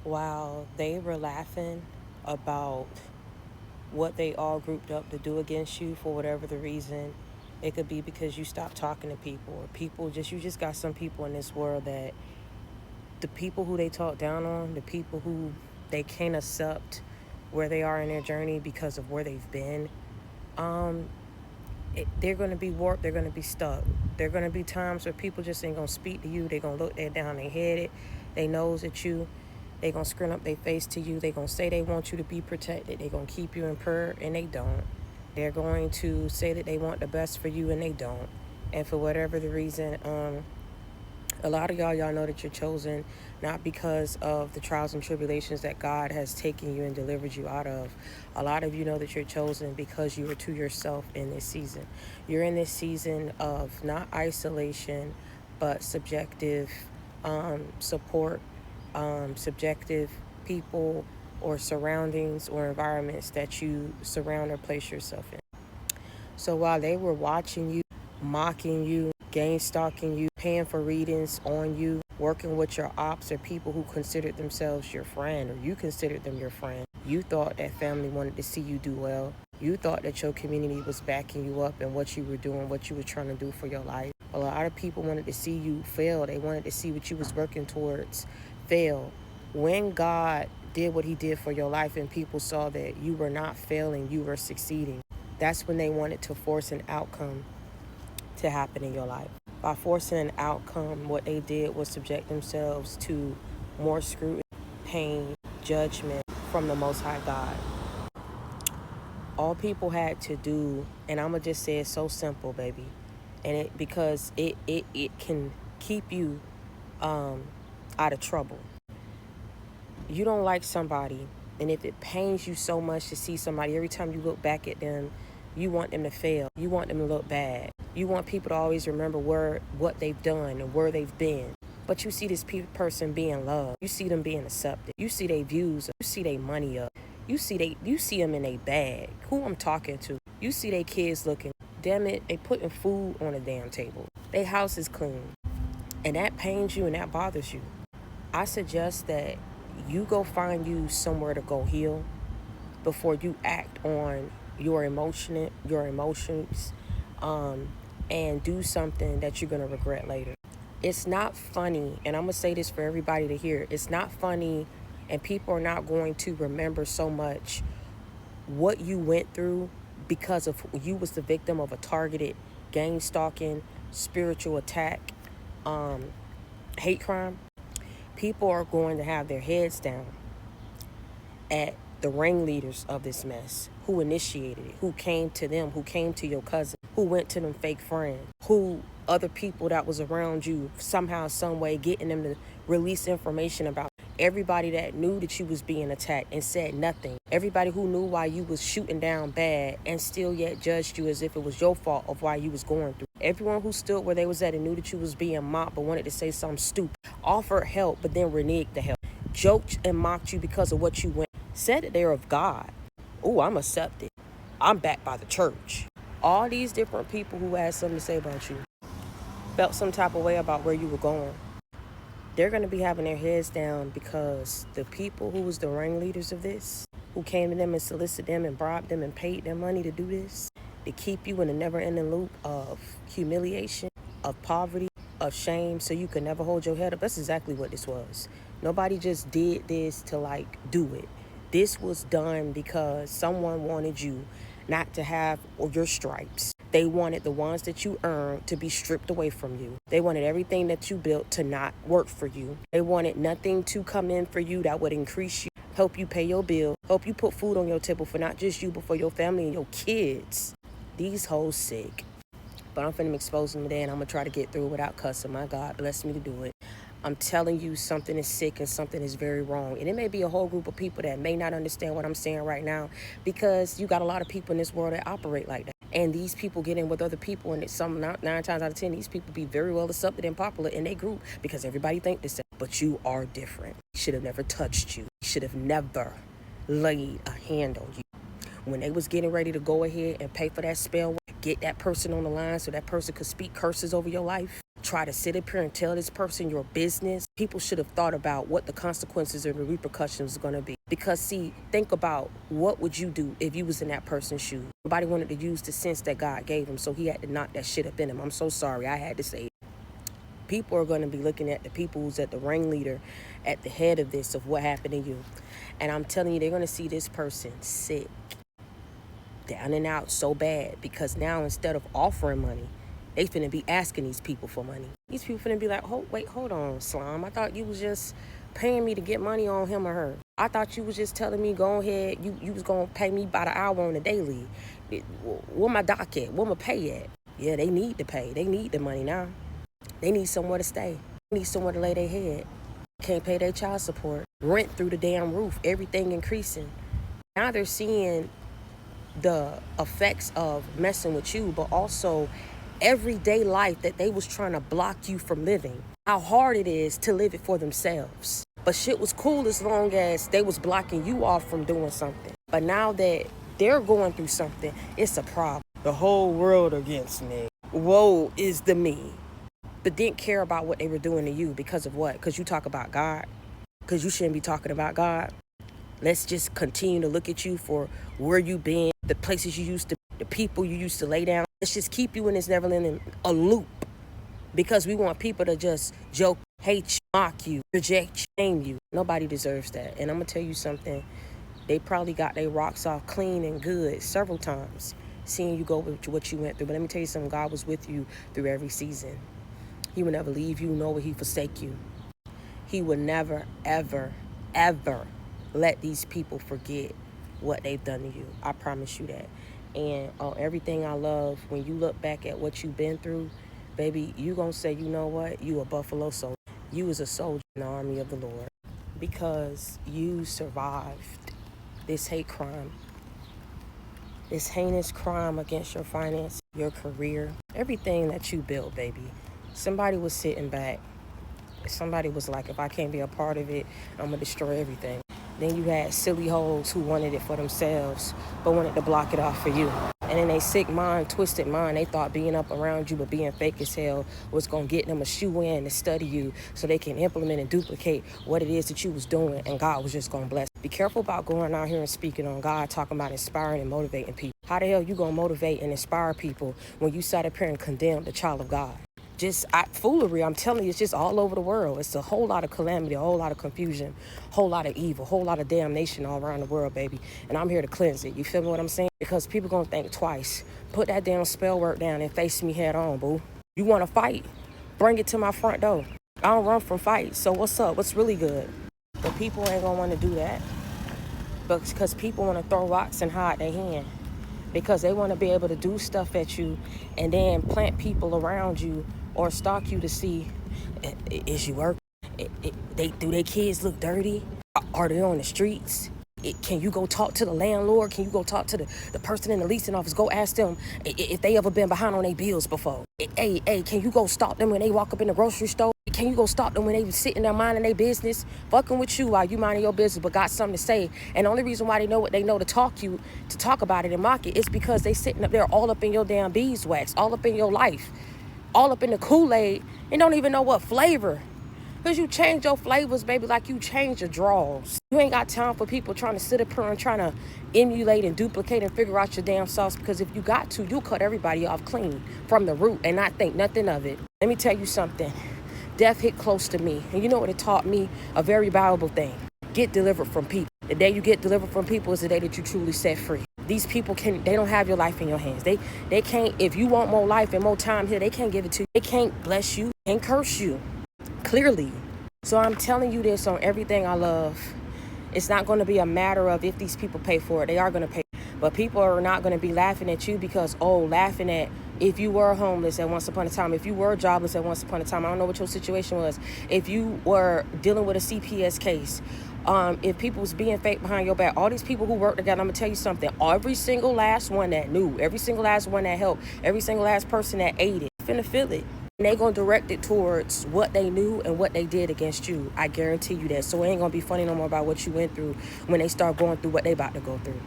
while they were laughing about what they all grouped up to do against you for whatever the reason, it could be because you stopped talking to people, or you just got some people in this world that the people who they talk down on, the people who they can't accept where they are in their journey because of where they've been, they're going to be warped. They're going to be stuck. There are going to be times where people just ain't going to speak to you. They're going to look down their head, they nose at you. They're going to scrun up their face to you. They're going to say they want you to be protected. They're going to keep you in prayer, and they don't. They're going to say that they want the best for you, and they don't. And for whatever the reason, a lot of y'all know that you're chosen not because of the trials and tribulations that God has taken you and delivered you out of. A lot of you know that you're chosen because you are to yourself in this season. You're in this season of not isolation, but subjective support, subjective people or surroundings or environments that you surround or place yourself in. So while they were watching you, mocking you, gang stalking you, paying for readings on you, working with your ops or people who considered themselves your friend, or you considered them your friend, you thought that family wanted to see you do well. You thought that your community was backing you up in what you were doing, what you were trying to do for your life. A lot of people wanted to see you fail. They wanted to see what you was working towards fail. When God did what he did for your life and people saw that you were not failing, you were succeeding, that's when they wanted to force an outcome to happen in your life. By forcing an outcome, what they did was subject themselves to more scrutiny, pain, judgment from the Most High God. All people had to do, and I'm going to just say it's so simple, baby, and because it can keep you out of trouble. You don't like somebody, and if it pains you so much to see somebody, every time you look back at them, you want them to fail. You want them to look bad. You want people to always remember what they've done and where they've been. But you see this person being loved. You see them being accepted. You see their views. You see their money up. You see them in a bag. Who I'm talking to. You see their kids looking. Damn it, they putting food on the damn table. Their house is clean. And that pains you and that bothers you. I suggest that you go find you somewhere to go heal before you act on your emotions, and do something that you're going to regret later. It's not funny, and I'm going to say this for everybody to hear. It's not funny, and people are not going to remember so much what you went through because of you was the victim of a targeted gang stalking, spiritual attack, hate crime. People are going to have their heads down at the ringleaders of this mess, who initiated it, who came to them, who came to your cousin, who went to them fake friends, who other people that was around you somehow, some way, getting them to release information about everybody that knew that you was being attacked and said nothing. Everybody who knew why you was shooting down bad and still yet judged you as if it was your fault of why you was going through. Everyone who stood where they was at and knew that you was being mocked but wanted to say something stupid, offered help but then reneged the help, joked and mocked you because of what you went, said that they're of God. Oh, I'm accepted. I'm backed by the church. All these different people who had something to say about you felt some type of way about where you were going. They're going to be having their heads down because the people who was the ringleaders of this, who came to them and solicited them and bribed them and paid them money to do this, to keep you in a never-ending loop of humiliation, of poverty, of shame, so you could never hold your head up. That's exactly what this was. Nobody just did this to do it. This was done because someone wanted you not to have your stripes. They wanted the ones that you earned to be stripped away from you. They wanted everything that you built to not work for you. They wanted nothing to come in for you that would increase you, help you pay your bill, help you put food on your table for not just you, but for your family and your kids. These hoes sick. But I'm finna expose them today, and I'm gonna try to get through it without cussing. My God bless me to do it. I'm telling you, something is sick and something is very wrong. And it may be a whole group of people that may not understand what I'm saying right now, because you got a lot of people in this world that operate like that. And these people get in with other people, and it's nine times out of 10, these people be very well accepted and popular in their group because everybody think the same. But you are different. Should have never touched you. Should have never laid a hand on you. When they was getting ready to go ahead and pay for that spell, get that person on the line so that person could speak curses over your life, try to sit up here and tell this person your business. People should have thought about what the consequences or the repercussions are going to be. Because see, think about what would you do if you was in that person's shoes. Nobody wanted to use the sense that God gave him, so he had to knock that shit up in him. I'm so sorry, I had to say it. People are going to be looking at the people who's at the ringleader, at the head of this, of what happened to you. And I'm telling you, they're going to see this person sick, down and out so bad, because now instead of offering money, they finna be asking these people for money. These people finna be like, hold on, Slime. I thought you was just paying me to get money on him or her. I thought you was just telling me, go ahead, you was gonna pay me by the hour on the daily. Where my doc at? Where my pay at? Yeah, they need to pay. They need the money now. They need somewhere to stay. They need somewhere to lay their head. Can't pay their child support. Rent through the damn roof. Everything increasing. Now they're seeing the effects of messing with you, but also everyday life that they was trying to block you from living. How hard it is to live it for themselves. But shit was cool as long as they was blocking you off from doing something. But now that they're going through something, it's a problem. The whole world against me. Woe is the me. But didn't care about what they were doing to you because of what? Because you talk about God. Because you shouldn't be talking about God. Let's just continue to look at you for where you been, the places you used to, the people you used to lay down. Let's just keep you in this Neverland a loop, because we want people to just joke, hate you, mock you, reject you, shame you. Nobody deserves that. And I'm going to tell you something. They probably got their rocks off clean and good several times, seeing you go with what you went through. But let me tell you something. God was with you through every season. He would never leave you, nor will he forsake you. He would never, ever, ever let these people forget what they've done to you. I promise you that. And everything I love, when you look back at what you've been through, baby, you gonna say, you know what? You a buffalo soldier. You was a soldier in the army of the Lord, because you survived this hate crime, this heinous crime against your finance, your career, everything that you built, baby. Somebody was sitting back. Somebody was like, if I can't be a part of it, I'm gonna destroy everything. Then you had silly hoes who wanted it for themselves, but wanted to block it off for you. And in their sick mind, twisted mind, they thought being up around you but being fake as hell was going to get them a shoe in to study you so they can implement and duplicate what it is that you was doing, and God was just going to bless. Be careful about going out here and speaking on God, talking about inspiring and motivating people. How the hell you going to motivate and inspire people when you sat up here and condemn the child of God? Foolery, I'm telling you, it's just all over the world. It's a whole lot of calamity, a whole lot of confusion, a whole lot of evil, a whole lot of damnation all around the world, baby. And I'm here to cleanse it. You feel me what I'm saying? Because people gonna think twice. Put that damn spell work down and face me head on, boo. You wanna fight? Bring it to my front door. I don't run from fights, so what's up? What's really good? But people ain't gonna wanna do that. But because people wanna throw rocks and hide their hand. Because they wanna be able to do stuff at you and then plant people around you or stalk you to see, is you working? Do their kids look dirty? Are they on the streets? Can you go talk to the landlord? Can you go talk to the person in the leasing office? Go ask them if they ever been behind on their bills before. Hey, can you go stop them when they walk up in the grocery store? Can you go stop them when they sitting there minding their business, fucking with you while you minding your business, but got something to say? And the only reason why they know what they know to talk about it and mock it is because they sitting up there all up in your damn beeswax, all up in your life, all up in the Kool-Aid, and don't even know what flavor. Because you change your flavors, baby, like you change your draws. You ain't got time for people trying to sit up here and trying to emulate and duplicate and figure out your damn sauce. Because if you got to, you'll cut everybody off clean from the root and not think nothing of it. Let me tell you something. Death hit close to me. And you know what it taught me? A very valuable thing. Get delivered from people. The day you get delivered from people is the day that you truly set free. These people they don't have your life in your hands. They can't, if you want more life and more time here, they can't give it to you. They can't bless you and curse you. Clearly. So I'm telling you this on everything I love. It's not going to be a matter of if these people pay for it. They are going to pay. But people are not going to be laughing at you because, laughing at if you were homeless at once upon a time, if you were jobless at once upon a time. I don't know what your situation was. If you were dealing with a CPS case, if people was being fake behind your back, all these people who work together, I'm going to tell you something. Every single last one that knew, every single last one that helped, every single last person that aided, finna feel it. And they going to direct it towards what they knew and what they did against you. I guarantee you that. So it ain't going to be funny no more about what you went through when they start going through what they about to go through.